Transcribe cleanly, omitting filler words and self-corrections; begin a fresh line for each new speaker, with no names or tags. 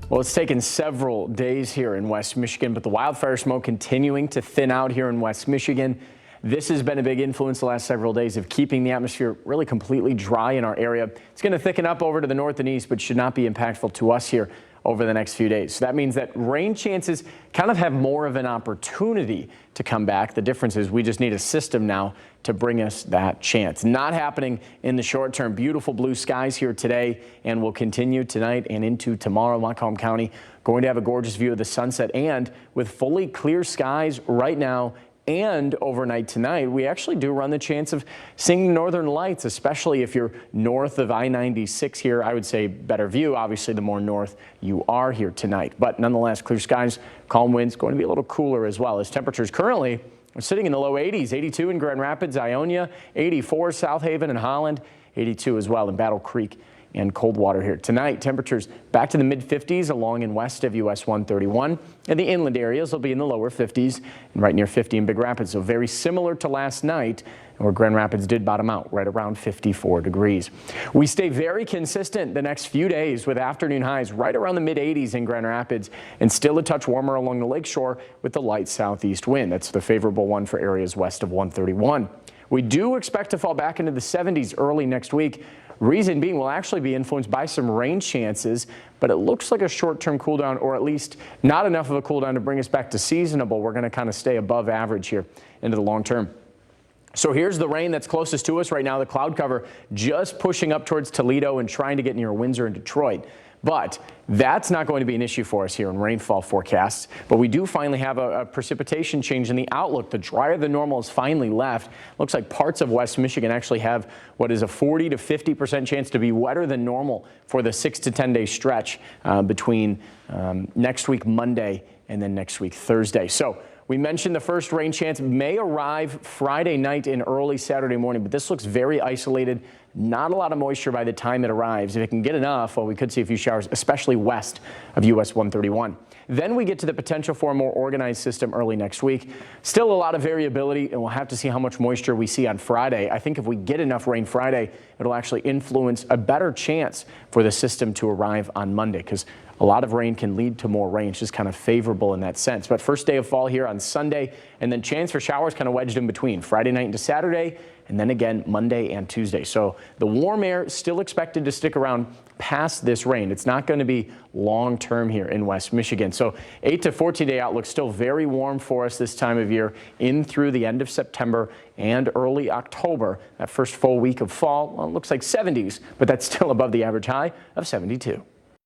Well, it's taken several days here in West Michigan, but the wildfire smoke continuing to thin out here in West Michigan. This has been a big influence the last several days of keeping the atmosphere really completely dry in our area. It's going to thicken up over to the north and east, but should not be impactful to us here over the next few days. So that means that rain chances kind of have more of an opportunity to come back. The difference is we just need a system now to bring us that chance. Not happening in the short term. Beautiful blue skies here today and will continue tonight and into tomorrow. Montcalm County going to have a gorgeous view of the sunset, and with fully clear skies right now and overnight tonight, we actually do run the chance of seeing northern lights, especially if you're north of I-96 here. I would say better view, obviously, the more north you are here tonight. But nonetheless, clear skies, calm winds, going to be a little cooler as well, as temperatures currently are sitting in the low 80s, 82 in Grand Rapids, Ionia, 84 South Haven and Holland, 82 as well in Battle Creek and Coldwater here. Tonight, temperatures back to the mid-50s along and west of US 131. And the inland areas will be in the lower 50s and right near 50 in Big Rapids. So very similar to last night, where Grand Rapids did bottom out right around 54 degrees. We stay very consistent the next few days with afternoon highs right around the mid-80s in Grand Rapids and still a touch warmer along the lakeshore with the light southeast wind. That's the favorable one for areas west of 131. We do expect to fall back into the 70s early next week. Reason being, we'll actually be influenced by some rain chances, but it looks like a short-term cool down, or at least not enough of a cool down to bring us back to seasonable. We're going to kind of stay above average here into the long term. So here's the rain that's closest to us right now. The cloud cover just pushing up towards Toledo and trying to get near Windsor and Detroit. But that's not going to be an issue for us here in rainfall forecasts. But we do finally have a precipitation change in the outlook. The drier than normal is finally left. Looks like parts of West Michigan actually have what is a 40 to 50% chance to be wetter than normal for the 6 to 10 day stretch between next week Monday and then next week Thursday. So we mentioned the first rain chance may arrive Friday night and early Saturday morning, but this looks very isolated. Not a lot of moisture by the time it arrives. If it can get enough, well, we could see a few showers, especially west of US 131. Then we get to the potential for a more organized system early next week. Still a lot of variability, and we'll have to see how much moisture we see on Friday. I think if we get enough rain Friday, it'll actually influence a better chance for the system to arrive on Monday, because a lot of rain can lead to more rain. It's just kind of favorable in that sense. But first day of fall here on Sunday, and then chance for showers kind of wedged in between Friday night into Saturday, and then again Monday and Tuesday. So the warm air is still expected to stick around past this rain. It's not going to be long term here in West Michigan. So 8 to 14 day outlook, still very warm for us this time of year in through the end of September and early October. That first full week of fall, well, it looks like 70s, but that's still above the average high of 72.